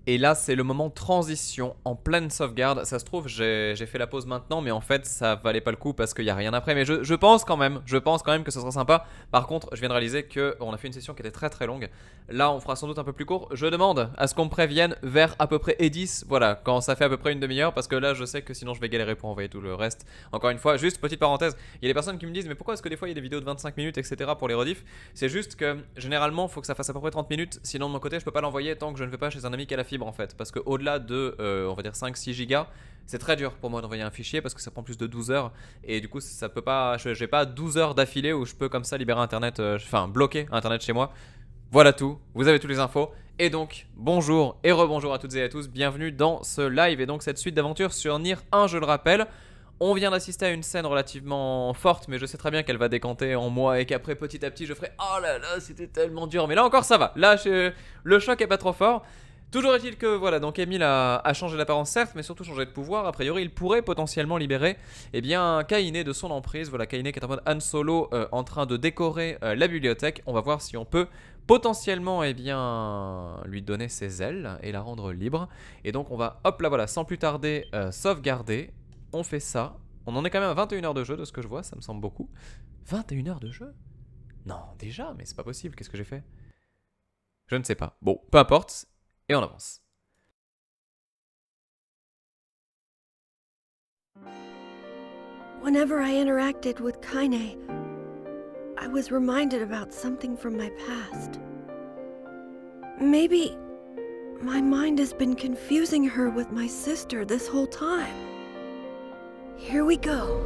Et là, c'est le moment transition en pleine sauvegarde. Ça se trouve, j'ai fait la pause maintenant, mais en fait, ça valait pas le coup parce qu'il n'y a rien après. Mais je pense quand même, que ce sera sympa. Par contre, je viens de réaliser que on a fait une session qui était très très longue. Là, on fera sans doute un peu plus court. Je demande à ce qu'on me prévienne vers à peu près E10. Voilà, quand ça fait à peu près une demi-heure, parce que là, je sais que sinon, je vais galérer pour envoyer tout le reste. Encore une fois, juste petite parenthèse. Il y a des personnes qui me disent, mais pourquoi est-ce que des fois il y a des vidéos de 25 minutes, etc. pour les rediffs. C'est juste que généralement, il faut que ça fasse à peu près 30 minutes. Sinon, de mon côté, je peux pas l'envoyer tant que je ne vais pas chez un ami qui a la fibre en fait. Parce qu'au-delà de, on va dire 5-6 gigas, c'est très dur pour moi d'envoyer un fichier parce que ça prend plus de 12 heures. Et du coup, ça peut pas. J'ai pas 12 heures d'affilée où je peux comme ça libérer internet, enfin bloquer internet chez moi. Voilà tout, vous avez toutes les infos. Et donc, bonjour et rebonjour à toutes et à tous, bienvenue dans ce live et donc cette suite d'aventures sur Nier 1, je le rappelle. On vient d'assister à une scène relativement forte, mais je sais très bien qu'elle va décanter en moi et qu'après petit à petit je ferai oh là là, c'était tellement dur. Mais là encore ça va, là le choc est pas trop fort. Toujours est-il que voilà, donc Emile a changé d'apparence certes, mais surtout changé de pouvoir. A priori, il pourrait potentiellement libérer Kaine de son emprise. Voilà, Kaine qui est en mode Han Solo en train de décorer la bibliothèque. On va voir si on peut potentiellement lui donner ses ailes et la rendre libre. Et donc on va hop là voilà, sans plus tarder sauvegarder. On fait ça. On en est quand même à 21 heures de jeu de ce que je vois, ça me semble beaucoup. 21 heures de jeu? Non, déjà, mais c'est pas possible, qu'est-ce que j'ai fait? Je ne sais pas. Bon, peu importe, et on avance. Whenever I interacted with Kaine, I was reminded about something from my past. Maybe my mind has been confusing her with my sister this whole time. Here we go.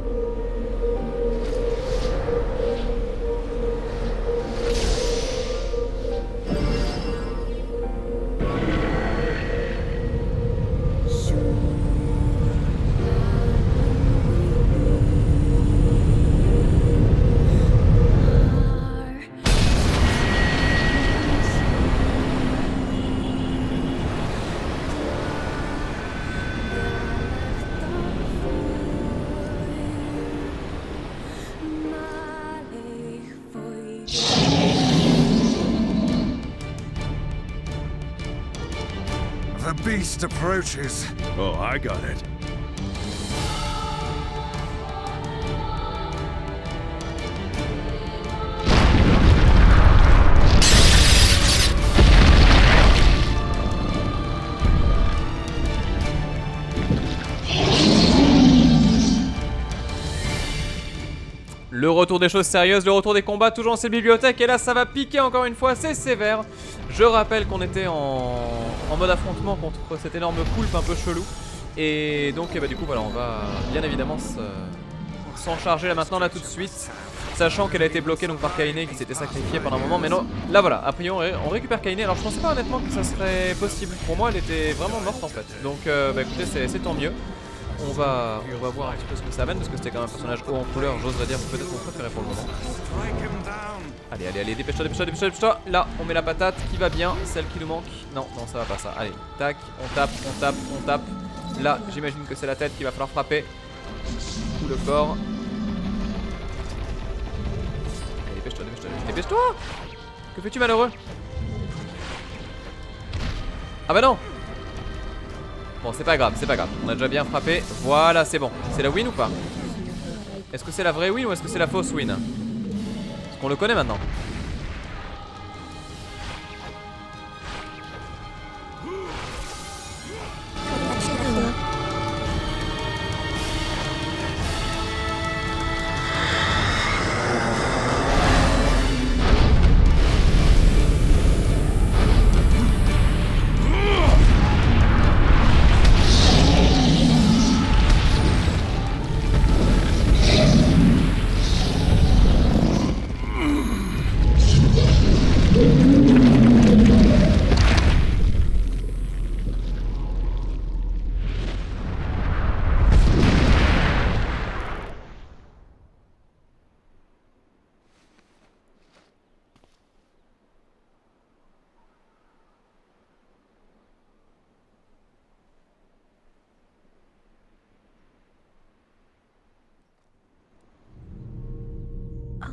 The beast approaches. Oh, I got it. Le retour des choses sérieuses, le retour des combats, toujours dans cette bibliothèque. Et là, ça va piquer encore une fois, c'est sévère. Je rappelle qu'on était en mode affrontement contre cet énorme poulpe un peu chelou. Et donc, du coup, voilà, on va bien évidemment s'en charger là maintenant, là tout de suite. Sachant qu'elle a été bloquée donc par Kaine qui s'était sacrifiée pendant un moment. Mais non, là voilà, a priori on récupère Kaine. Alors je pensais pas honnêtement que ça serait possible. Pour moi, elle était vraiment morte en fait. Donc, écoutez, c'est tant mieux. On va voir un petit peu ce que ça amène parce que c'était quand même un personnage haut en couleur, j'oserais dire peut-être mon préféré pour le moment. Allez, dépêche-toi. Là, on met la patate qui va bien, celle qui nous manque. Non, ça va pas ça. Allez, tac, on tape. Là, j'imagine que c'est la tête qu'il va falloir frapper. Ou le corps. Allez, dépêche-toi. Que fais-tu malheureux? Ah bah non. Bon, c'est pas grave, on a déjà bien frappé. Voilà, c'est bon. C'est la win ou pas? Est-ce que c'est la vraie win ou est-ce que c'est la fausse win? Parce qu'on le connaît maintenant.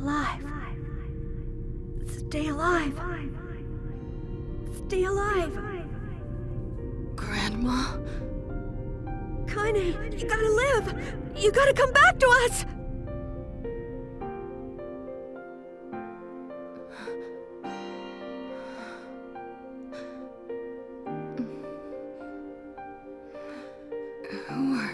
Alive. Stay alive. Stay alive. Ma? Kaine, you gotta live! You gotta come back to us! Who are...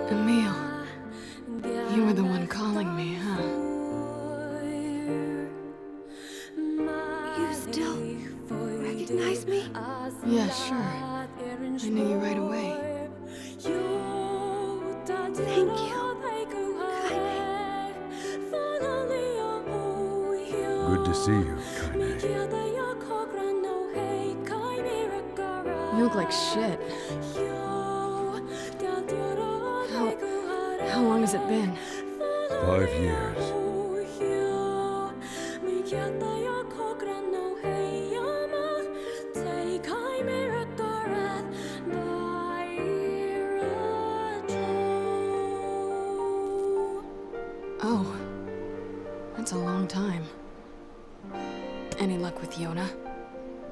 Emil, you were the one calling me, huh? You still recognize me? Yeah, sure. I knew you right away. Thank you. Good to see you, Kaine. You look like shit. How long has it been? 5 years. Oh, that's a long time. Any luck with Yona?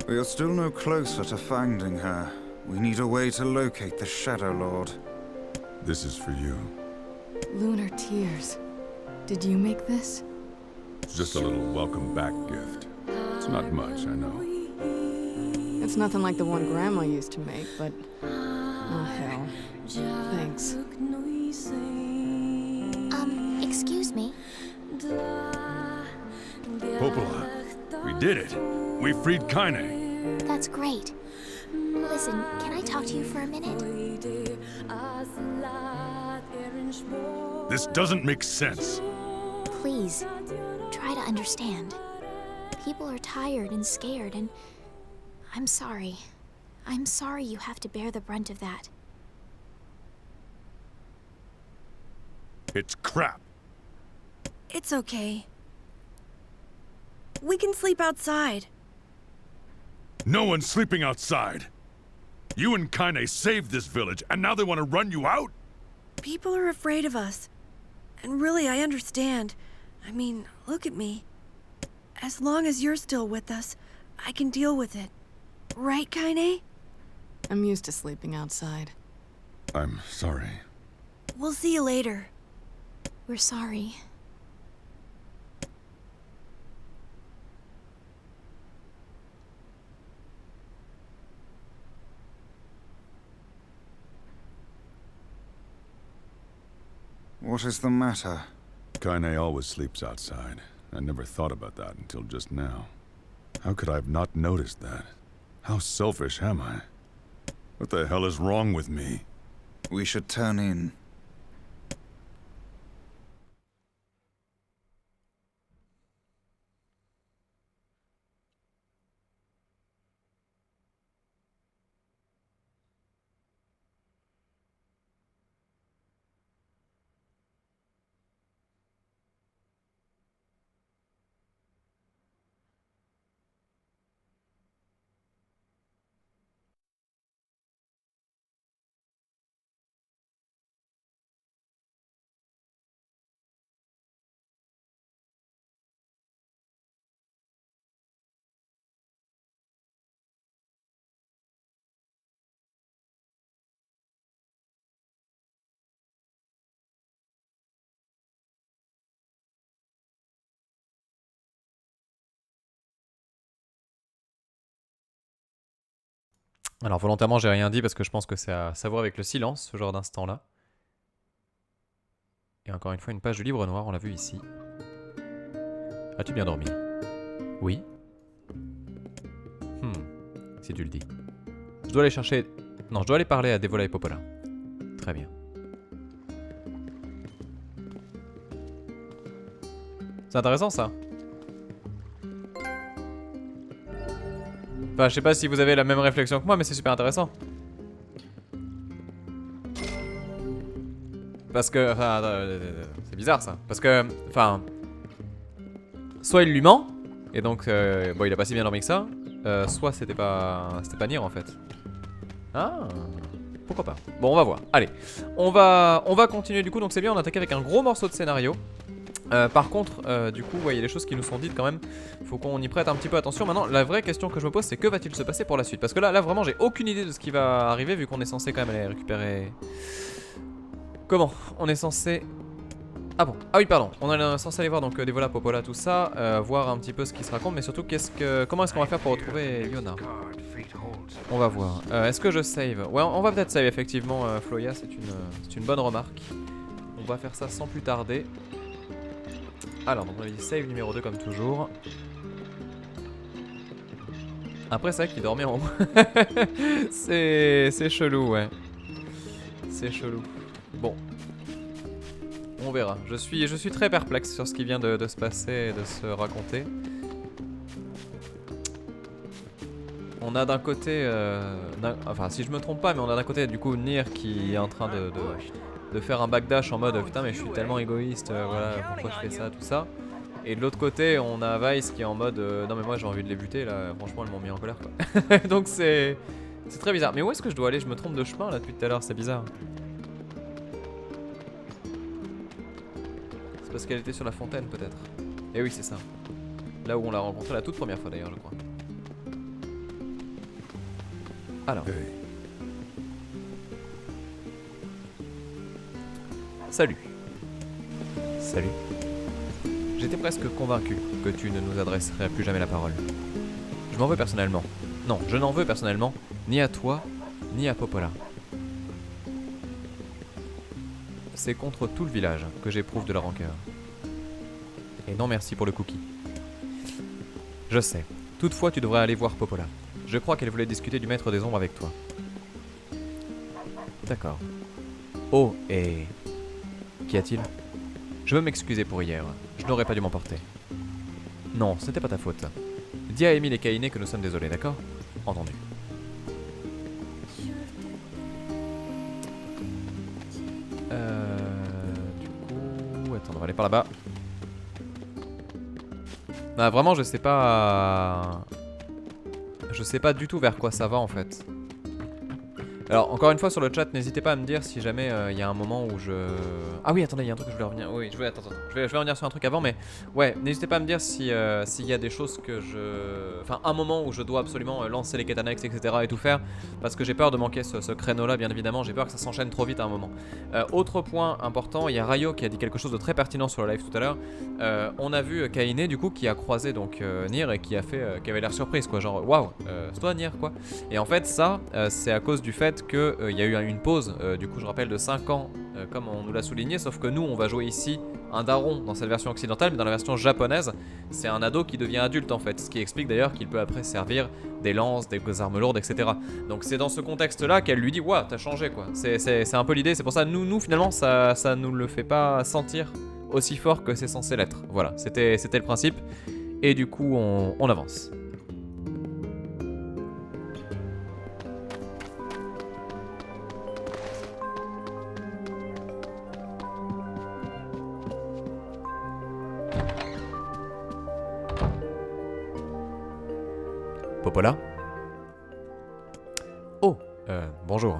We are still no closer to finding her. We need a way to locate the Shadow Lord. This is for you. Lunar Tears. Did you make this? It's just a little welcome back gift. It's not much, I know. It's nothing like the one Grandma used to make, but... Oh, hell. Thanks. Excuse me. Popola, we did it! We freed Kaine! That's great. Listen, can I talk to you for a minute? This doesn't make sense. Please, try to understand. People are tired and scared, and I'm sorry. I'm sorry you have to bear the brunt of that. It's crap. It's okay. We can sleep outside. No one's sleeping outside. You and Kaine saved this village, and now they want to run you out? People are afraid of us. And really, I understand. I mean, look at me. As long as you're still with us, I can deal with it. Right, Kaine? I'm used to sleeping outside. I'm sorry. We'll see you later. We're sorry. What is the matter? Kaine always sleeps outside. I never thought about that until just now. How could I have not noticed that? How selfish am I? What the hell is wrong with me? We should turn in. Alors volontairement j'ai rien dit parce que je pense que c'est à savoir avec le silence ce genre d'instant là. Et encore une fois une page de livre noir, on l'a vu ici. As-tu bien dormi? Oui. Si tu le dis. Je dois aller chercher... Non, je dois aller parler à Devola et Popola. Très bien. C'est intéressant ça. Enfin, je sais pas si vous avez la même réflexion que moi, mais c'est super intéressant. Parce que... Enfin, c'est bizarre ça. Parce que... Enfin... Soit il lui ment, Et donc, bon, il a pas si bien dormi que ça. Soit c'était pas Nier en fait. Ah, pourquoi pas. Bon, on va voir. Allez, on va continuer du coup. Donc c'est bien, on attaque avec un gros morceau de scénario. Par contre, du coup, il y a des choses qui nous sont dites quand même. Faut qu'on y prête un petit peu attention. Maintenant, la vraie question que je me pose, c'est que va-t-il se passer pour la suite? Parce que là vraiment, j'ai aucune idée de ce qui va arriver, vu qu'on est censé quand même aller récupérer. Comment? On est censé. Ah bon, ah oui pardon, on est censé aller voir donc des vols à Popola, tout ça, voir un petit peu ce qui se raconte, mais surtout comment est-ce qu'on va faire pour retrouver Yona? On va voir. Est-ce que je save? Ouais, on va peut-être save effectivement, Floya, c'est une bonne remarque. On va faire ça sans plus tarder. Alors, donc on a dit save numéro 2 comme toujours. Après c'est vrai qu'il dormait en haut. C'est chelou, ouais. C'est chelou. Bon. On verra. Je suis très perplexe sur ce qui vient de se passer et de se raconter. On a d'un côté, enfin si je me trompe pas, mais on a d'un côté du coup Nier qui est en train de faire un backdash en mode putain mais je suis tellement égoïste, voilà pourquoi je fais ça, tout ça. Et de l'autre côté on a Weiss qui est en mode non mais moi j'ai envie de les buter là, franchement ils m'ont mis en colère quoi. Donc c'est très bizarre. Mais où est-ce que je dois aller? Je me trompe de chemin là depuis tout à l'heure, c'est bizarre. C'est parce qu'elle était sur la fontaine peut-être. Et oui c'est ça. Là où on l'a rencontrée la toute première fois d'ailleurs je crois. Alors. Hey. Salut. Salut. J'étais presque convaincu que tu ne nous adresserais plus jamais la parole. Je m'en veux personnellement. Non, je n'en veux personnellement, ni à toi, ni à Popola. C'est contre tout le village que j'éprouve de la rancœur. Et non merci pour le cookie. Je sais. Toutefois, tu devrais aller voir Popola. Je crois qu'elle voulait discuter du maître des ombres avec toi. D'accord. Oh, et... Qu'y a-t-il? Je veux m'excuser pour hier. Je n'aurais pas dû m'emporter. Non, ce n'était pas ta faute. Dis à Emile et Kainé que nous sommes désolés, d'accord? Entendu. Du coup... Attends, on va aller par là-bas. Bah vraiment, je sais pas... Je sais pas du tout vers quoi ça va en fait. Alors encore une fois sur le chat, n'hésitez pas à me dire si jamais il y a un moment où je... Ah oui attendez, il y a un truc que je voulais revenir. Oui, attends, je vais revenir sur un truc avant, mais ouais, n'hésitez pas à me dire si s'il y a des choses que je... Enfin un moment où je dois absolument lancer les quêtes annexes, etc. et tout faire, parce que j'ai peur de manquer ce créneau là bien évidemment, j'ai peur que ça s'enchaîne trop vite à un moment. Autre point important, il y a Rayo qui a dit quelque chose de très pertinent sur le live tout à l'heure. On a vu Kainé du coup qui a croisé donc Nier et qui avait l'air surprise quoi, genre waouh, c'est toi Nier quoi. Et en fait ça, c'est à cause du fait qu'il y a eu une pause, du coup je rappelle de 5 ans comme on nous l'a souligné, sauf que nous on va jouer ici un daron dans cette version occidentale, mais dans la version japonaise c'est un ado qui devient adulte en fait, ce qui explique d'ailleurs qu'il peut après servir des lances, des armes lourdes, etc. Donc c'est dans ce contexte là qu'elle lui dit ouah t'as changé quoi, c'est un peu l'idée, c'est pour ça nous finalement ça nous le fait pas sentir aussi fort que c'est censé l'être, voilà, c'était le principe, et du coup on avance. Popola? Oh, bonjour.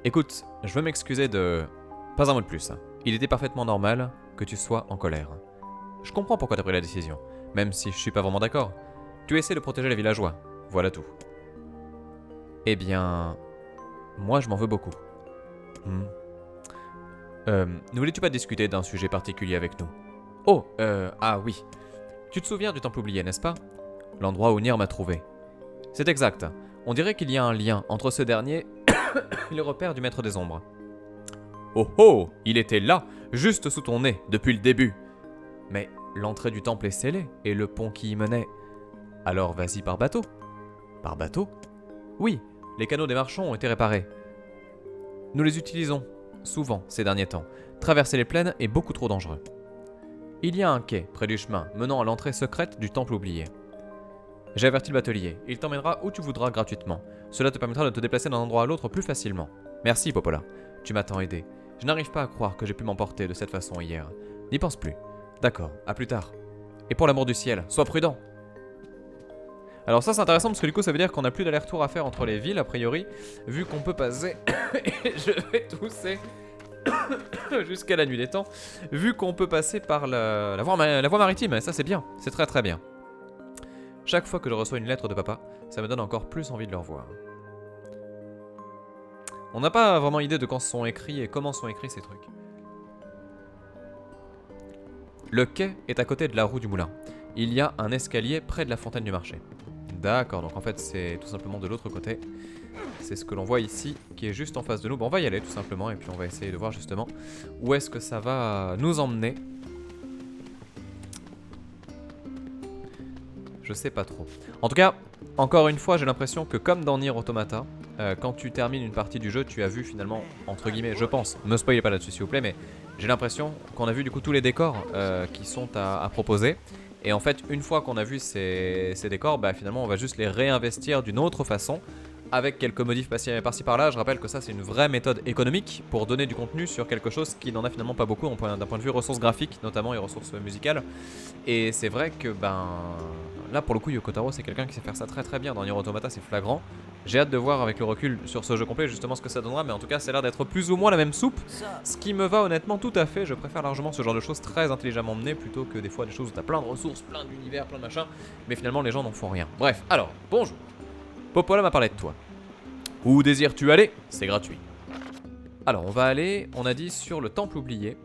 Écoute, je veux m'excuser de... Pas un mot de plus. Il était parfaitement normal que tu sois en colère. Je comprends pourquoi t'as pris la décision, même si je suis pas vraiment d'accord. Tu essaies de protéger les villageois, voilà tout. Eh bien... Moi je m'en veux beaucoup. Ne voulais-tu pas discuter d'un sujet particulier avec nous? Oh, ah oui. Tu te souviens du temple oublié, n'est-ce pas? L'endroit où Nier m'a trouvé. C'est exact. On dirait qu'il y a un lien entre ce dernier et le repère du maître des ombres. Oh oh, il était là, juste sous ton nez, depuis le début. Mais l'entrée du temple est scellée, et le pont qui y menait... Alors vas-y par bateau. Par bateau? Oui, les canaux des marchands ont été réparés. Nous les utilisons, souvent, ces derniers temps. Traverser les plaines est beaucoup trop dangereux. Il y a un quai, près du chemin, menant à l'entrée secrète du temple oublié. J'ai averti le batelier, il t'emmènera où tu voudras gratuitement. Cela te permettra de te déplacer d'un endroit à l'autre plus facilement. Merci Popola, tu m'as tant aidé. Je n'arrive pas à croire que j'ai pu m'emporter de cette façon hier. N'y pense plus. D'accord, à plus tard. Et pour l'amour du ciel, sois prudent. Alors ça c'est intéressant parce que du coup ça veut dire qu'on n'a plus d'aller-retour à faire entre les villes a priori, vu qu'on peut passer... Et je vais tousser jusqu'à la nuit des temps, vu qu'on peut passer par la voie maritime, et ça c'est bien, c'est très très bien. Chaque fois que je reçois une lettre de papa, ça me donne encore plus envie de le revoir. On n'a pas vraiment idée de quand sont écrits et comment sont écrits ces trucs. Le quai est à côté de la roue du moulin. Il y a un escalier près de la fontaine du marché. D'accord, donc en fait c'est tout simplement de l'autre côté. C'est ce que l'on voit ici, qui est juste en face de nous. Bon, on va y aller tout simplement, et puis on va essayer de voir justement où est-ce que ça va nous emmener. Je sais pas trop. En tout cas, encore une fois, j'ai l'impression que comme dans Nier Automata, quand tu termines une partie du jeu, tu as vu finalement, entre guillemets, je pense, ne me spoilez pas là-dessus s'il vous plaît, mais j'ai l'impression qu'on a vu du coup tous les décors qui sont à proposer. Et en fait, une fois qu'on a vu ces décors, bah finalement on va juste les réinvestir d'une autre façon, avec quelques modifs par-ci par-là. Je rappelle que ça c'est une vraie méthode économique pour donner du contenu sur quelque chose qui n'en a finalement pas beaucoup d'un point de vue ressources graphiques notamment et ressources musicales. Et c'est vrai que ben là pour le coup Yoko Taro c'est quelqu'un qui sait faire ça très très bien. Dans Nier Automata c'est flagrant. J'ai hâte de voir avec le recul sur ce jeu complet justement ce que ça donnera, mais en tout cas ça a l'air d'être plus ou moins la même soupe, ce qui me va honnêtement tout à fait. Je préfère largement ce genre de choses très intelligemment menées plutôt que des fois des choses où t'as plein de ressources, plein d'univers, plein de machins, mais finalement les gens n'en font rien. Bref, alors, bonjour. Popola m'a parlé de toi. Où désires-tu aller? C'est gratuit. Alors on va aller, on a dit, sur le temple oublié.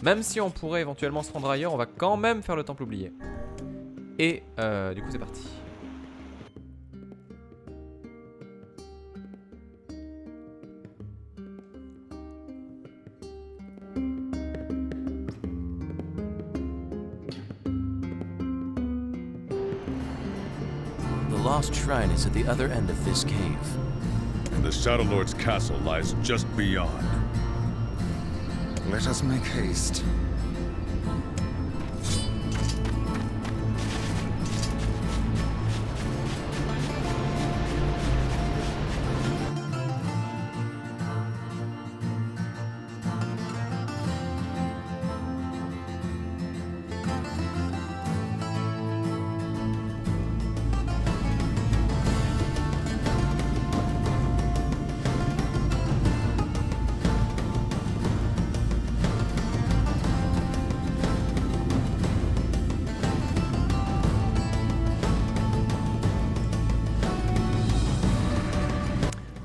Même si on pourrait éventuellement se rendre ailleurs, on va quand même faire le temple oublié. Et du coup c'est parti. The lost shrine is at the other end of this cave. And the Shadow Lord's castle lies just beyond. Let us make haste.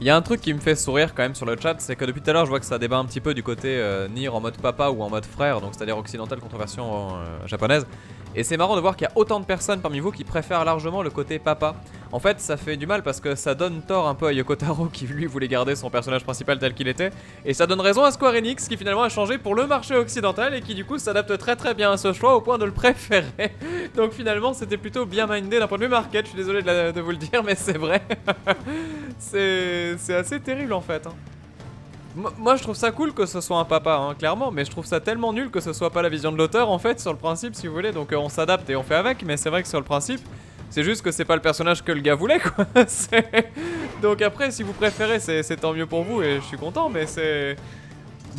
Il y a un truc qui me fait sourire quand même sur le chat, c'est que depuis tout à l'heure je vois que ça débat un petit peu du côté Nier en mode papa ou en mode frère, donc c'est-à-dire occidental contre version japonaise. Et c'est marrant de voir qu'il y a autant de personnes parmi vous qui préfèrent largement le côté papa. En fait ça fait du mal parce que ça donne tort un peu à Yoko Taro qui lui voulait garder son personnage principal tel qu'il était. Et ça donne raison à Square Enix qui finalement a changé pour le marché occidental et qui du coup s'adapte très très bien à ce choix au point de le préférer. Donc finalement c'était plutôt bien mindé d'un point de vue market, je suis désolé de vous le dire mais c'est vrai. C'est assez terrible en fait. Moi je trouve ça cool que ce soit un papa, hein, clairement, mais je trouve ça tellement nul que ce soit pas la vision de l'auteur en fait, sur le principe si vous voulez, donc on s'adapte et on fait avec, mais c'est vrai que sur le principe, c'est juste que c'est pas le personnage que le gars voulait quoi. Donc après si vous préférez c'est tant mieux pour vous et je suis content, mais c'est...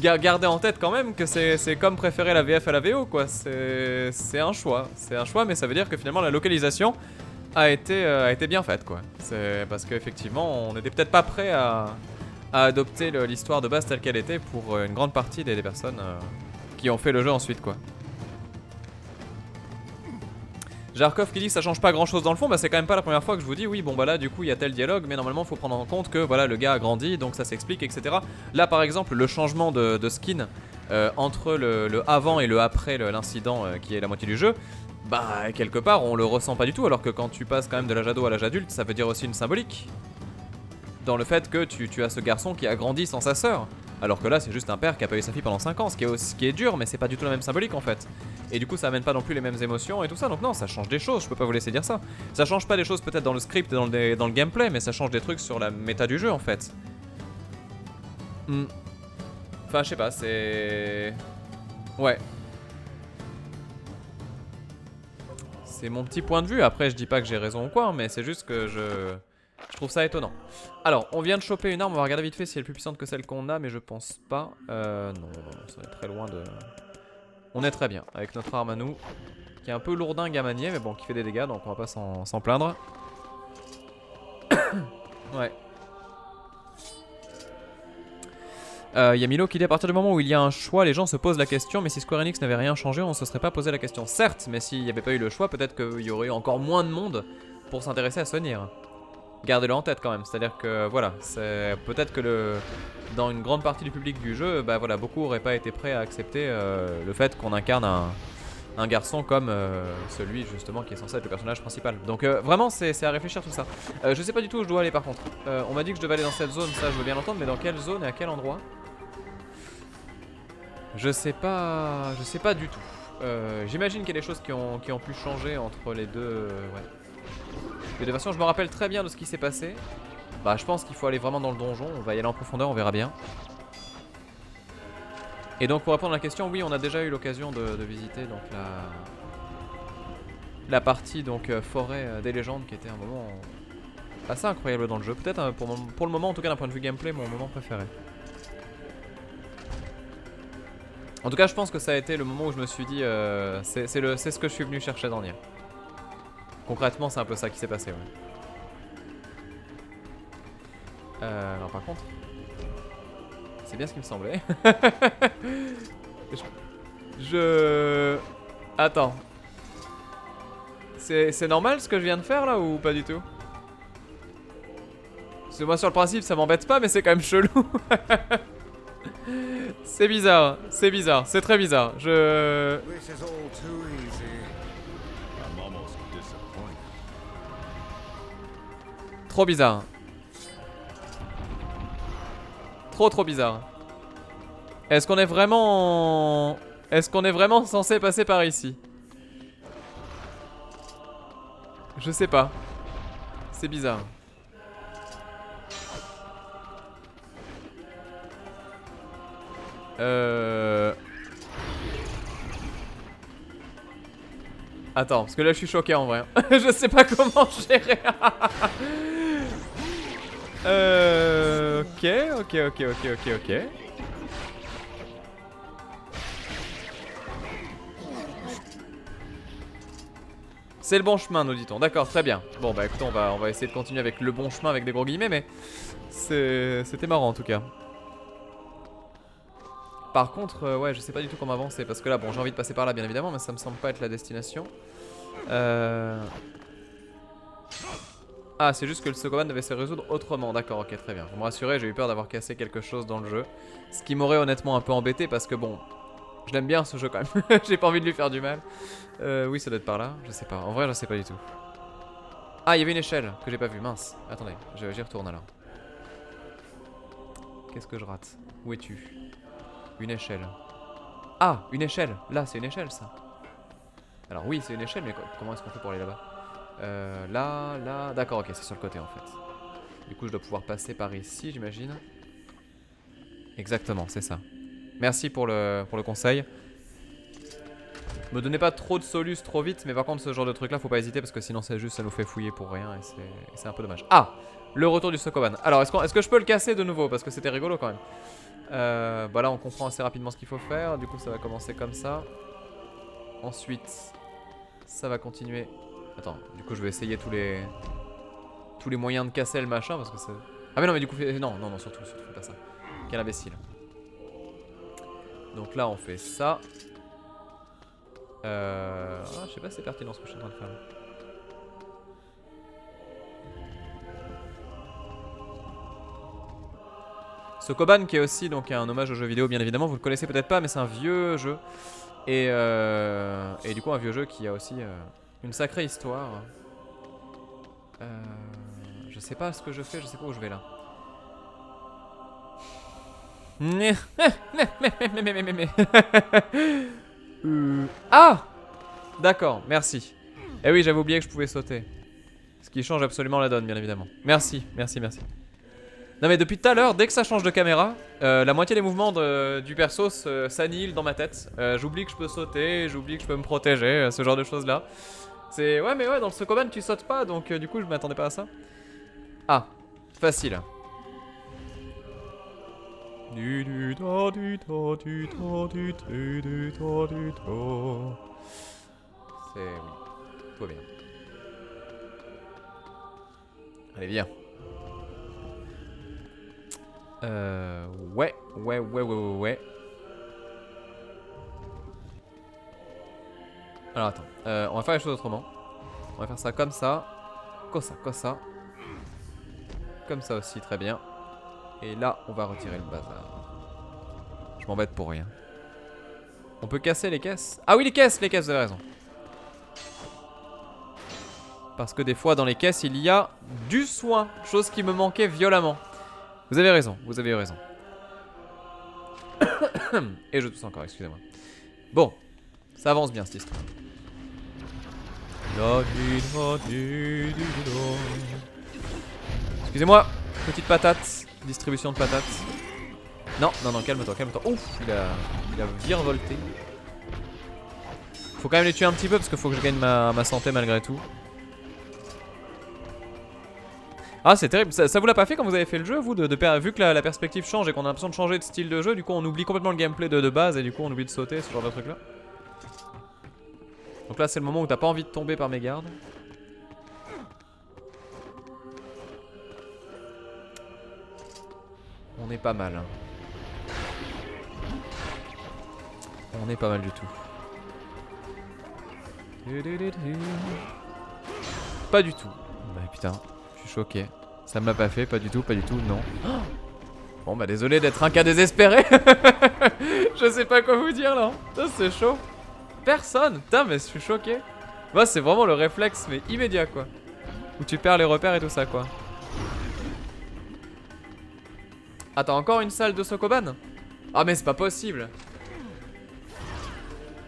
Gardez en tête quand même que c'est comme préférer la VF à la VO quoi, c'est un choix, mais ça veut dire que finalement la localisation a été bien faite quoi. C'est parce qu'effectivement on n'était peut-être pas prêt à adopter l'histoire de base telle qu'elle était pour une grande partie des personnes qui ont fait le jeu ensuite quoi. Jarkov qui dit que ça change pas grand chose dans le fond, bah c'est quand même pas la première fois que je vous dis oui bon bah là du coup il y a tel dialogue mais normalement faut prendre en compte que voilà le gars a grandi donc ça s'explique etc. Là par exemple le changement de skin entre le avant et le après l'incident qui est la moitié du jeu, bah quelque part on le ressent pas du tout alors que quand tu passes quand même de l'âge ado à l'âge adulte ça veut dire aussi une symbolique. Dans le fait que tu as ce garçon qui a grandi sans sa sœur. Alors que là c'est juste un père qui a pas eu sa fille pendant 5 ans, ce qui est dur mais c'est pas du tout la même symbolique en fait. Et du coup ça amène pas non plus les mêmes émotions et tout ça, donc non ça change des choses, je peux pas vous laisser dire ça. Ça change pas des choses peut-être dans le script et dans le gameplay, mais ça change des trucs sur la méta du jeu en fait. Enfin je sais pas, c'est... Ouais. C'est mon petit point de vue, après je dis pas que j'ai raison ou quoi, hein, mais c'est juste que je trouve ça étonnant. Alors, on vient de choper une arme, on va regarder vite fait si elle est plus puissante que celle qu'on a, mais je pense pas. Non, ça va être très loin de... On est très bien, avec notre arme à nous, qui est un peu lourdingue à manier, mais bon, qui fait des dégâts, donc on va pas s'en plaindre. Ouais. Y a Milo qui dit à partir du moment où il y a un choix, les gens se posent la question, mais si Square Enix n'avait rien changé, on ne se serait pas posé la question. Certes, mais s'il n'y avait pas eu le choix, peut-être qu'il y aurait eu encore moins de monde pour s'intéresser à Sony. Gardez-le en tête quand même, c'est-à-dire que voilà, c'est peut-être que dans une grande partie du public du jeu, bah voilà, beaucoup n'auraient pas été prêts à accepter le fait qu'on incarne un garçon comme celui justement qui est censé être le personnage principal. Donc vraiment c'est à réfléchir tout ça. Je sais pas du tout où je dois aller par contre. On m'a dit que je devais aller dans cette zone, ça je veux bien l'entendre, mais dans quelle zone et à quel endroit? Je sais pas du tout. J'imagine qu'il y a des choses qui ont pu changer entre les deux, les deux versions. Je me rappelle très bien de ce qui s'est passé. Bah je pense qu'il faut aller vraiment dans le donjon, on va y aller en profondeur, on verra bien. Et donc pour répondre à la question, oui on a déjà eu l'occasion de visiter donc la partie donc forêt des légendes qui était un moment assez incroyable dans le jeu. Peut-être pour le moment en tout cas d'un point de vue gameplay mon moment préféré. En tout cas je pense que ça a été le moment où je me suis dit c'est ce que je suis venu chercher dans Nier. Concrètement c'est un peu ça qui s'est passé alors par contre c'est bien ce qui me semblait. Attends. C'est normal ce que je viens de faire là ou pas du tout? Parce que moi sur le principe ça m'embête pas mais c'est quand même chelou. C'est bizarre, c'est très bizarre. Trop bizarre. Trop bizarre. Est-ce qu'on est vraiment censé passer par ici? Je sais pas. C'est bizarre. Attends, parce que là je suis choqué en vrai. Je sais pas comment gérer. Ok. C'est le bon chemin, nous dit-on. D'accord, très bien. Bon bah écoute, on va essayer de continuer avec le bon chemin avec des gros guillemets, mais c'était marrant en tout cas. Par contre, ouais, je sais pas du tout comment avancer parce que là, bon, j'ai envie de passer par là bien évidemment, mais ça me semble pas être la destination. Ah, c'est juste que le Sokoban devait se résoudre autrement. D'accord, ok, très bien. Vous me rassurez, j'ai eu peur d'avoir cassé quelque chose dans le jeu. Ce qui m'aurait honnêtement un peu embêté parce que bon, je l'aime bien ce jeu quand même. J'ai pas envie de lui faire du mal. Oui, ça doit être par là. Je sais pas. En vrai, je sais pas du tout. Ah, il y avait une échelle que j'ai pas vue. Mince. Attendez, j'y retourne alors. Qu'est-ce que je rate? Où es-tu? Une échelle. Ah, une échelle. Là, c'est une échelle ça. Alors oui, c'est une échelle, mais comment est-ce qu'on fait pour aller là-bas? Là. D'accord, ok, c'est sur le côté en fait. Du coup, je dois pouvoir passer par ici, j'imagine. Exactement, c'est ça. Merci pour le conseil. Me donnez pas trop de solus trop vite, mais par contre, ce genre de truc là, faut pas hésiter parce que sinon, c'est juste, ça nous fait fouiller pour rien et c'est un peu dommage. Ah, le retour du Sokoban. Alors, est-ce que je peux le casser de nouveau? Parce que c'était rigolo quand même. Bah là, on comprend assez rapidement ce qu'il faut faire. Du coup, ça va commencer comme ça. Ensuite, ça va continuer. Attends, du coup je vais essayer tous les moyens de casser le machin parce que c'est... Ah mais non mais du coup non surtout fais pas ça. Quel imbécile. Donc là on fait ça. Ah, je sais pas si c'est pertinent ce que je suis en train de faire. Sokoban qui est aussi donc un hommage au jeu vidéo bien évidemment, vous le connaissez peut-être pas mais c'est un vieux jeu. Et du coup un vieux jeu qui a aussi une sacrée histoire. Je sais pas ce que je fais, je sais pas où je vais là. Ah! D'accord, merci. Eh oui, j'avais oublié que je pouvais sauter. Ce qui change absolument la donne, bien évidemment. Merci. Non mais depuis tout à l'heure, dès que ça change de caméra, la moitié des mouvements du perso s'annihilent dans ma tête. J'oublie que je peux sauter, j'oublie que je peux me protéger, ce genre de choses là. Ouais mais ouais, dans le Sokoban tu sautes pas, donc du coup je m'attendais pas à ça. Ah, facile. C'est... oui, tout va bien. Allez viens. Ouais. Alors attends, on va faire les choses autrement. On va faire ça comme ça. Comme ça. Comme ça aussi, très bien. Et là, on va retirer le bazar. Je m'embête pour rien. On peut casser les caisses. Ah oui, les caisses, vous avez raison. Parce que des fois, dans les caisses, il y a du soin. Chose qui me manquait violemment. Vous avez raison. Et je tousse encore, excusez-moi. Bon, ça avance bien cette histoire. Excusez-moi, petite patate. Distribution de patates. Non, calme-toi. Ouf, il a virevolté. Faut quand même les tuer un petit peu parce qu'il faut que je gagne ma santé malgré tout. Ah, c'est terrible. Ça vous l'a pas fait quand vous avez fait le jeu, vous, vu que la perspective change et qu'on a l'impression de changer de style de jeu, du coup on oublie complètement le gameplay de base et du coup on oublie de sauter, ce genre de truc là. Donc là c'est le moment où t'as pas envie de tomber par mes gardes. On est pas mal. Hein. On est pas mal du tout. Pas du tout. Bah putain, je suis choqué. Ça me l'a pas fait, pas du tout, non. Bon bah désolé d'être un cas désespéré. Je sais pas quoi vous dire là. C'est chaud. Personne. Putain mais je suis choqué. Moi c'est vraiment le réflexe mais immédiat quoi. Où tu perds les repères et tout ça quoi. Attends, encore une salle de Sokoban? Ah mais c'est pas possible.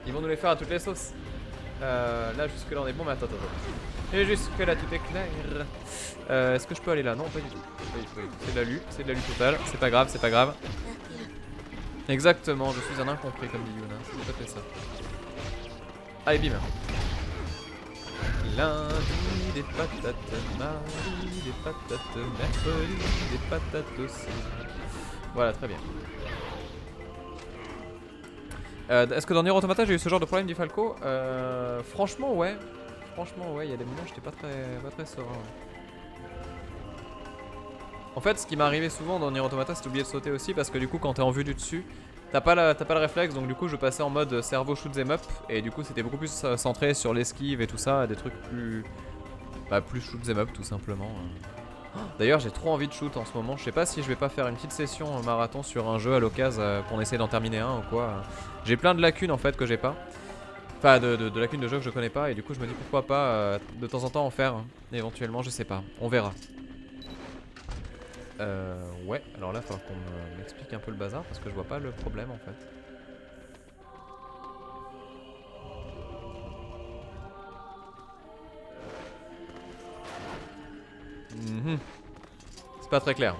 Ils vont nous les faire à toutes les sauces. Là jusque là on est bon mais attends. Et jusque là tout est clair. Est-ce que je peux aller là? Non pas du tout. C'est de la lutte totale. C'est pas grave. Exactement, je suis un incompris comme dit Yuna. C'est tout à fait ça. Allez bim. Lundi des patates, mardi des patates, mercredi des patates aussi. Voilà, très bien. Est-ce que dans Nier Automata j'ai eu ce genre de problème dit Falco? Franchement ouais, il y a des moments où j'étais pas très serein. Ouais. En fait ce qui m'est arrivé souvent dans Nier Automata c'est d'oublier de sauter aussi parce que du coup quand t'es en vue du dessus t'as pas le réflexe, donc du coup je passais en mode cerveau shoot 'em up et du coup c'était beaucoup plus centré sur l'esquive et tout ça, des trucs plus shoot 'em up tout simplement. D'ailleurs j'ai trop envie de shoot en ce moment, je sais pas si je vais pas faire une petite session marathon sur un jeu à l'occasion qu'on essaie d'en terminer un ou quoi. J'ai plein de lacunes en fait que j'ai pas, enfin de lacunes de jeux que je connais pas et du coup je me dis pourquoi pas de temps en temps en faire éventuellement, je sais pas, on verra. Ouais, alors là il va falloir qu'on m'explique un peu le bazar parce que je vois pas le problème en fait. C'est pas très clair.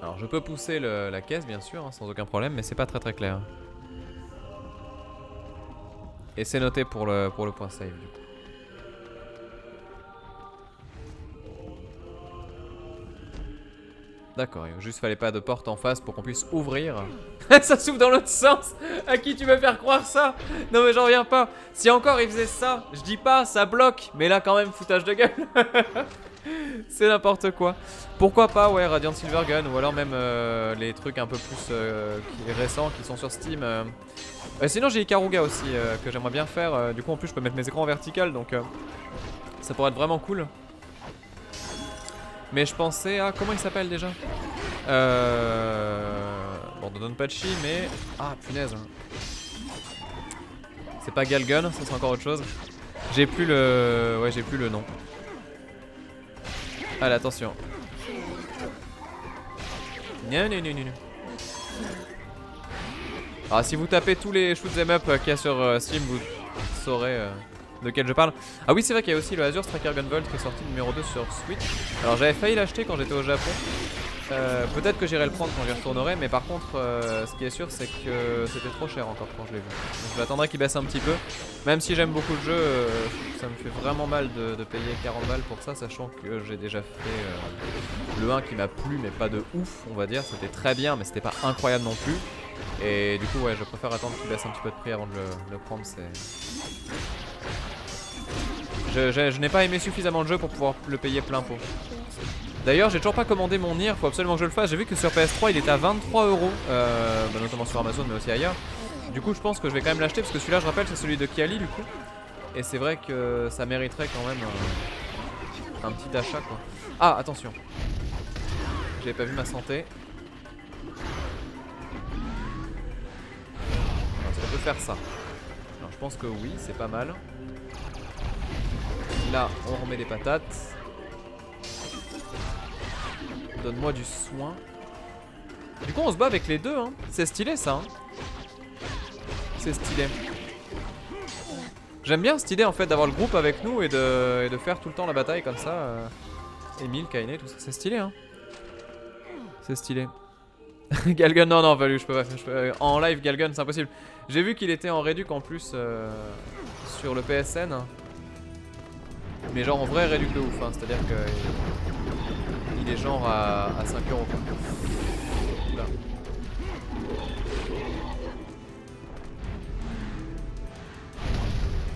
Alors je peux pousser la caisse bien sûr, hein, sans aucun problème, mais c'est pas très clair. Et c'est noté pour le point save du coup. D'accord, il juste fallait pas de porte en face pour qu'on puisse ouvrir. Ça s'ouvre dans l'autre sens. À qui tu veux faire croire ça? Non mais j'en reviens pas. Si encore il faisait ça, je dis pas, ça bloque. Mais là quand même, foutage de gueule. C'est n'importe quoi. Pourquoi pas, ouais, Radiant Silvergun. Ou alors même les trucs un peu plus récents qui sont sur Steam. Sinon j'ai Ikaruga aussi que j'aimerais bien faire. Du coup en plus je peux mettre mes écrans en vertical. Donc ça pourrait être vraiment cool. Mais je pensais à... Comment il s'appelle déjà? Bon, Dodonpachi, mais... Ah, punaise. C'est pas Galgun, ça c'est encore autre chose. J'ai plus le... Ouais, j'ai plus le nom. Allez, attention. Non. Alors, si vous tapez tous les shoot'em up qu'il y a sur Steam, vous saurez... de quel je parle. Ah oui c'est vrai qu'il y a aussi le Azure Striker Gunvolt qui est sorti numéro 2 sur Switch. Alors j'avais failli l'acheter quand j'étais au Japon. Peut-être que j'irai le prendre quand j'y retournerai, mais par contre ce qui est sûr c'est que c'était trop cher encore quand je l'ai vu. Donc je m'attendrai qu'il baisse un petit peu. Même si j'aime beaucoup le jeu, ça me fait vraiment mal de payer 40 balles pour ça, sachant que j'ai déjà fait le 1 qui m'a plu mais pas de ouf on va dire. C'était très bien mais c'était pas incroyable non plus. Et du coup ouais je préfère attendre qu'il baisse un petit peu de prix avant de le prendre. Je n'ai pas aimé suffisamment le jeu pour pouvoir le payer plein pot. D'ailleurs, j'ai toujours pas commandé mon Nier, faut absolument que je le fasse. J'ai vu que sur PS3 il était à 23 €, notamment sur Amazon mais aussi ailleurs. Du coup, je pense que je vais quand même l'acheter parce que celui-là, je rappelle, c'est celui de Kiali du coup. Et c'est vrai que ça mériterait quand même un petit achat quoi. Ah, attention. J'avais pas vu ma santé. Est-ce qu'on peut faire ça? Alors, je pense que oui, c'est pas mal. Là, on remet des patates. Donne-moi du soin. Du coup, on se bat avec les deux, hein. C'est stylé ça, hein. C'est stylé. J'aime bien cette idée en fait d'avoir le groupe avec nous et de faire tout le temps la bataille comme ça. Emile, Kaine, tout ça, c'est stylé, hein. C'est stylé. Galgun, non, Valu, je peux pas. En live, Galgun, c'est impossible. J'ai vu qu'il était en réduc en plus sur le PSN. Mais genre en vrai réduc de ouf, hein. C'est-à-dire que il est genre à 5 €. Là.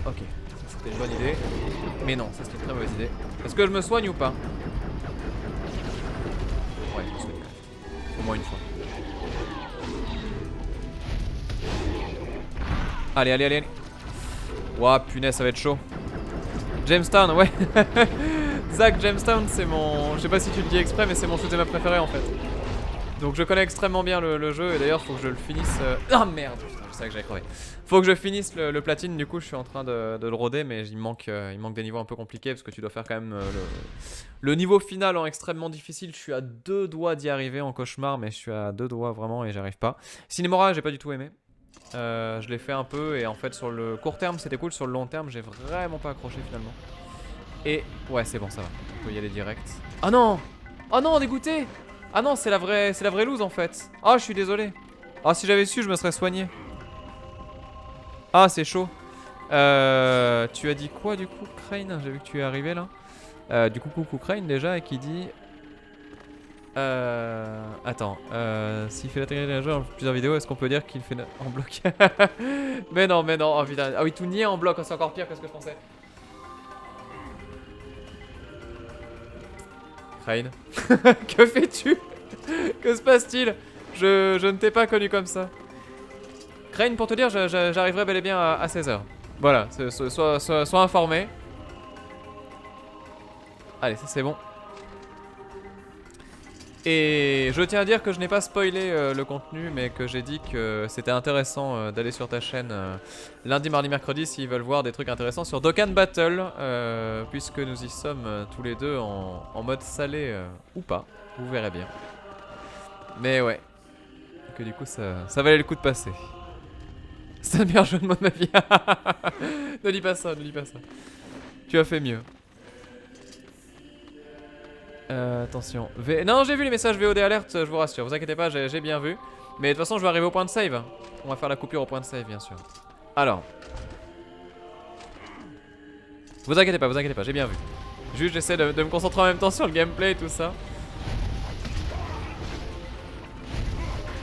Ok, c'était une bonne idée. Mais non, ça c'était une très mauvaise idée. Est-ce que je me soigne ou pas? Ouais, je me soigne. Au moins une fois. Allez, allez, allez, allez. Ouah, punaise, ça va être chaud. Jamestown, ouais. Zach, Jamestown, c'est mon... Je sais pas si tu le dis exprès, mais c'est mon shoot'em up préféré en fait. Donc je connais extrêmement bien le jeu et d'ailleurs faut que je le finisse... Ah merde, putain, je savais que j'allais crever. Faut que je finisse le platine, du coup je suis en train de le roder, mais il manque des niveaux un peu compliqués parce que tu dois faire quand même le niveau final en extrêmement difficile. Je suis à 2 doigts d'y arriver en cauchemar, mais je suis à 2 doigts vraiment et j'arrive pas. Cinemora, j'ai pas du tout aimé. Je l'ai fait un peu et en fait sur le court terme c'était cool, sur le long terme j'ai vraiment pas accroché finalement. Et ouais c'est bon, ça va, on peut y aller direct. Ah non! Oh non, dégoûté! Ah non, c'est la vraie loose en fait. Ah, je suis désolé. Ah, si j'avais su je me serais soigné. Ah, c'est chaud. Tu as dit quoi du coup, Crane? J'ai vu que tu es arrivé là. Du coup coucou Crane déjà, et qui dit... Attends, s'il fait l'intégrer d'un jeu en plusieurs vidéos, est-ce qu'on peut dire qu'il fait en bloc? mais non, oh putain. Ah oui, tout nier en bloc, c'est encore pire que ce que je pensais. Crane, que fais-tu? Que se passe-t-il? Je ne t'ai pas connu comme ça. Crane, pour te dire, j'arriverai bel et bien à 16h. Voilà, sois informé. Allez, ça c'est bon. Et je tiens à dire que je n'ai pas spoilé le contenu, mais que j'ai dit que c'était intéressant d'aller sur ta chaîne lundi, mardi, mercredi s'ils veulent voir des trucs intéressants sur Dokkan Battle, puisque nous y sommes tous les deux en mode salé ou pas, vous verrez bien. Mais ouais, que du coup ça valait le coup de passer. C'est le meilleur jeu de mots de ma vie. Ne dis pas ça, ne dis pas ça. Tu as fait mieux. Attention. Non, j'ai vu les messages VOD alerte, je vous rassure. Vous inquiétez pas, j'ai bien vu. Mais de toute façon, je vais arriver au point de save. On va faire la coupure au point de save, bien sûr. Alors. Vous inquiétez pas, j'ai bien vu. Juste, j'essaie de me concentrer en même temps sur le gameplay et tout ça.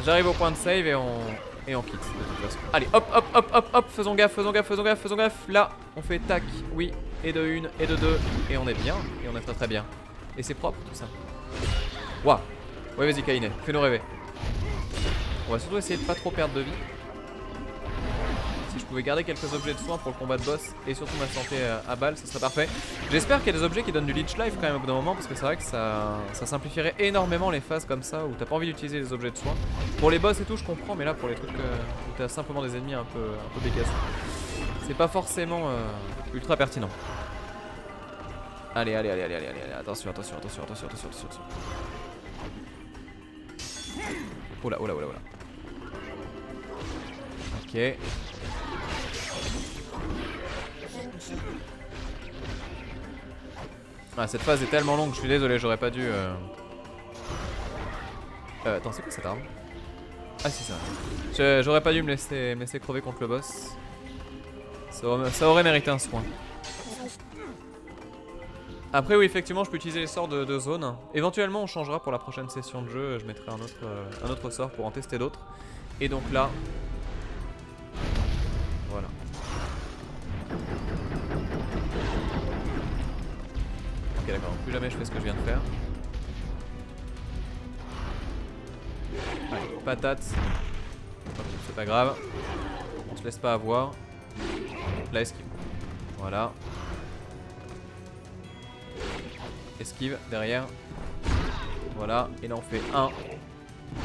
J'arrive au point de save et on quitte de toute façon. Allez, hop, faisons gaffe. Là, on fait tac, oui, et de une, et de deux, et on est bien, et on est très très bien. Et c'est propre tout ça. Waouh. Ouais, vas-y Kaine, fais-nous rêver. On va surtout essayer de pas trop perdre de vie. Si je pouvais garder quelques objets de soin pour le combat de boss et surtout ma santé à balle, ce serait parfait. J'espère qu'il y a des objets qui donnent du leech life quand même au bout d'un moment, parce que c'est vrai que ça simplifierait énormément les phases comme ça où t'as pas envie d'utiliser les objets de soin. Pour les boss et tout je comprends, mais là pour les trucs où t'as simplement des ennemis un peu bécassés, c'est pas forcément ultra pertinent. Allez, attention. Oula. Ok. Ah, cette phase est tellement longue, je suis désolé, j'aurais pas dû... Attends, c'est quoi cette arme? Ah si, ça. J'aurais pas dû me laisser crever contre le boss. Ça aurait mérité un soin. Après oui, effectivement je peux utiliser les sorts de zone. Éventuellement on changera pour la prochaine session de jeu. Je mettrai un autre sort pour en tester d'autres. Et donc là, voilà. Ok d'accord, plus jamais je fais ce que je viens de faire. Patate. C'est pas grave. On se laisse pas avoir. La esquive. Voilà. Esquive derrière. Voilà. Et là on fait 1,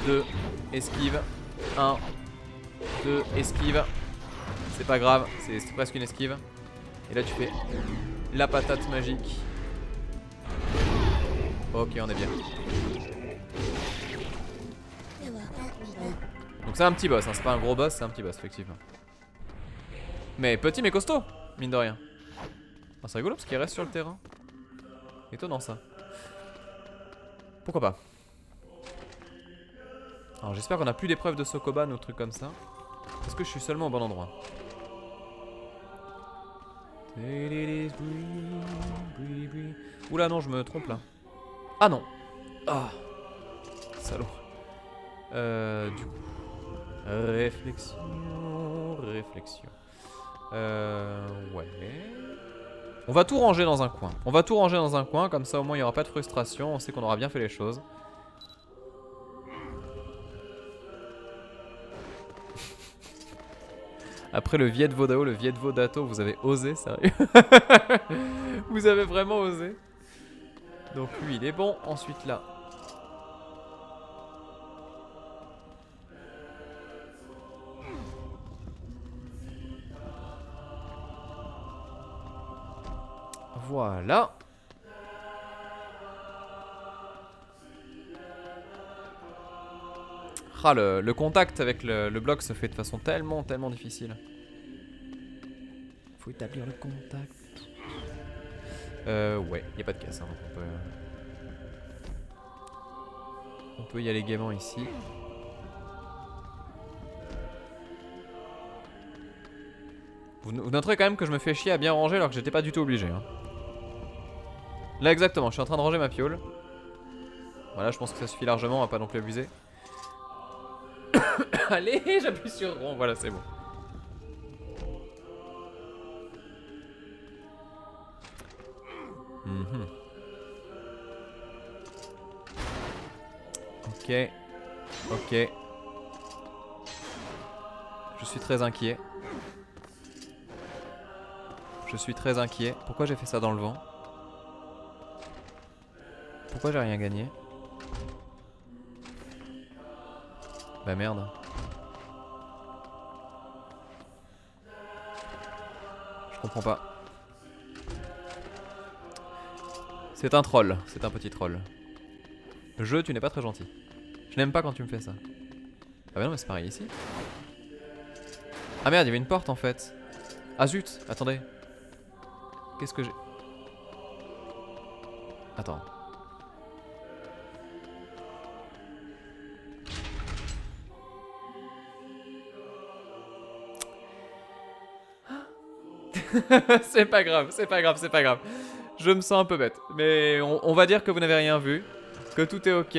2, esquive. 1, 2, esquive. C'est pas grave, c'est presque une esquive. Et là tu fais la patate magique. Ok, on est bien. Donc c'est un petit boss, hein. C'est pas un gros boss, c'est un petit boss effectivement. Mais petit mais costaud, mine de rien. Oh, c'est rigolo parce qu'il reste sur le terrain. Étonnant ça. Pourquoi pas. Alors j'espère qu'on a plus d'épreuves de Sokoban ou trucs comme ça. Est-ce que je suis seulement au bon endroit? Oula non, je me trompe là. Ah non. Ah, salaud. Du coup, réflexion. Ouais. On va tout ranger dans un coin. On va tout ranger dans un coin, comme ça au moins il n'y aura pas de frustration. On sait qu'on aura bien fait les choses. Après le Viet Vodao, le Viet Vodato, vous avez osé, sérieux. Vous avez vraiment osé. Donc lui il est bon. Ensuite là. Voilà. Ah, le contact avec le bloc se fait de façon tellement difficile. Faut établir le contact. Ouais, y a pas de casse. Hein, on peut y aller gaiement ici. Vous noterez quand même que je me fais chier à bien ranger alors que j'étais pas du tout obligé. Hein. Là exactement, je suis en train de ranger ma piole. Voilà, je pense que ça suffit largement, on va pas non plus abuser. Allez, j'appuie sur rond, voilà, c'est bon. Ok. Ok. Je suis très inquiet. Je suis très inquiet. Pourquoi j'ai fait ça dans le vent? Pourquoi j'ai rien gagné? Bah merde. Je comprends pas. C'est un troll, c'est un petit troll. Le jeu, tu n'es pas très gentil. Je n'aime pas quand tu me fais ça. Ah bah non mais c'est pareil ici. Ah merde, il y avait une porte en fait. Ah zut, attendez. Qu'est-ce que j'ai... Attends. C'est pas grave, c'est pas grave, c'est pas grave. Je me sens un peu bête. Mais on va dire que vous n'avez rien vu. Que tout est ok.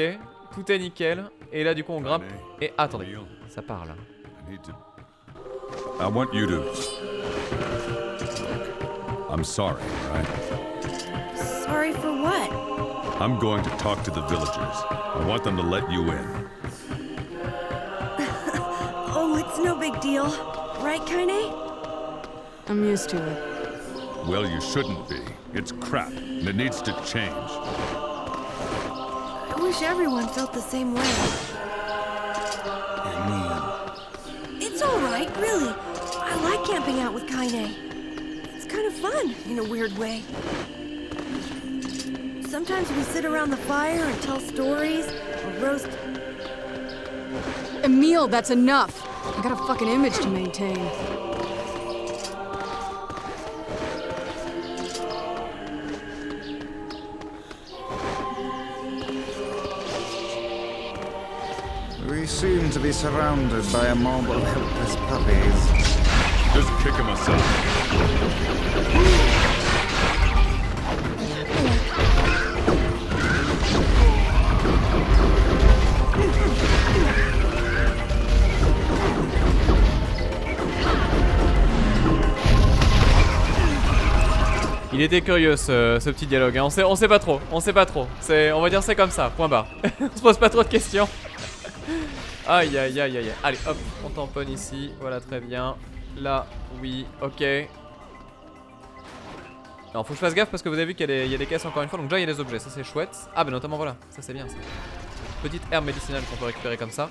Tout est nickel. Et là du coup on grimpe. Et attendez, ça part là. I want you to... I'm sorry, right? Sorry for what? I'm going to talk to the villagers. I want them to let you in. Oh, it's no big deal. Right, Kaine? I'm used to it. Well, you shouldn't be. It's crap, and it needs to change. I wish everyone felt the same way. It's alright, really. I like camping out with Kaine. It's kind of fun, in a weird way. Sometimes we sit around the fire and tell stories, or roast... Emil, that's enough. I got a fucking image to maintain. We seem to be surrounded by a mob of helpless puppies. Just kick him aside. Il était curieux ce petit dialogue, hein. On sait pas trop, on sait pas trop. On va dire c'est comme ça, point barre. On se pose pas trop de questions. Aïe aïe aïe aïe. Allez hop, on tamponne ici. Voilà, très bien. Là, oui, ok. Alors faut que je fasse gaffe parce que vous avez vu qu'il y a des caisses encore une fois. Donc déjà il y a des objets, ça c'est chouette. Ah bah notamment voilà, ça c'est bien ça. Petite herbe médicinale qu'on peut récupérer comme ça.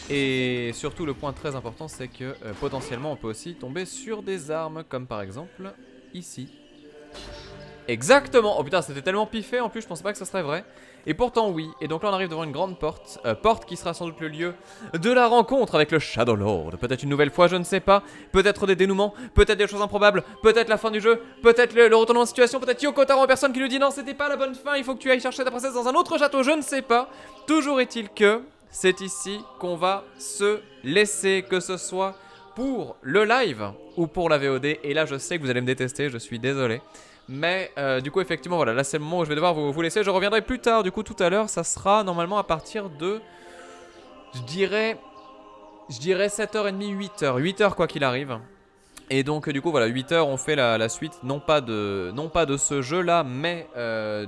Et surtout le point très important c'est que potentiellement on peut aussi tomber sur des armes. Comme par exemple ici. Exactement. Oh putain, c'était tellement piffé en plus, je pensais pas que ça serait vrai. Et pourtant oui. Et donc là on arrive devant une grande porte. Porte qui sera sans doute le lieu de la rencontre avec le Shadow Lord. Peut-être une nouvelle fois, je ne sais pas. Peut-être des dénouements, peut-être des choses improbables, peut-être la fin du jeu, peut-être le retournement de situation, peut-être Yoko Taro en personne qui lui dit non, c'était pas la bonne fin, il faut que tu ailles chercher ta princesse dans un autre château, je ne sais pas. Toujours est-il que c'est ici qu'on va se laisser, que ce soit pour le live ou pour la VOD. Et là je sais que vous allez me détester, je suis désolé. Mais du coup effectivement voilà, là c'est le moment où je vais devoir vous laisser. Je reviendrai plus tard, du coup tout à l'heure. Ça sera normalement à partir de, je dirais 7h30, 8h 8h quoi qu'il arrive. Et donc du coup voilà, 8h on fait la suite. Non pas de ce jeu là, mais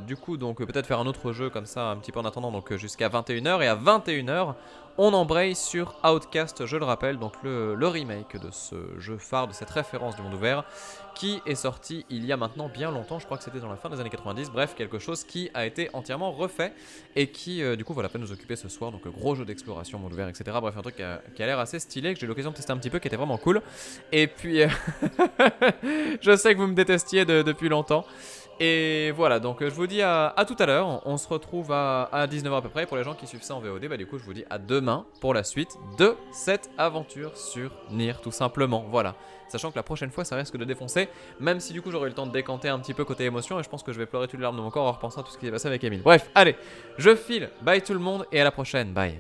du coup donc peut-être faire un autre jeu comme ça un petit peu en attendant. Donc jusqu'à 21h. Et à 21h on embraye sur Outcast, je le rappelle. Donc le remake de ce jeu phare, de cette référence du monde ouvert, qui est sorti il y a maintenant bien longtemps. Je crois que c'était dans la fin des années 90. Bref, quelque chose qui a été entièrement refait. Et qui du coup voilà, peut nous occuper ce soir. Donc gros jeu d'exploration, monde ouvert, etc. Bref, un truc qui a l'air assez stylé, que j'ai eu l'occasion de tester un petit peu, qui était vraiment cool. Et puis je sais que vous me détestiez depuis longtemps. Et voilà, donc je vous dis à tout à l'heure. On se retrouve à 19h à peu près. Pour les gens qui suivent ça en VOD, bah du coup je vous dis à demain pour la suite de cette aventure sur Nier, tout simplement. Voilà, sachant que la prochaine fois ça risque de défoncer. Même si du coup j'aurai eu le temps de décanter un petit peu côté émotion. Et je pense que je vais pleurer toutes les larmes de mon corps en repensant à tout ce qui s'est passé avec Emile. Bref, allez, je file, bye tout le monde et à la prochaine, bye.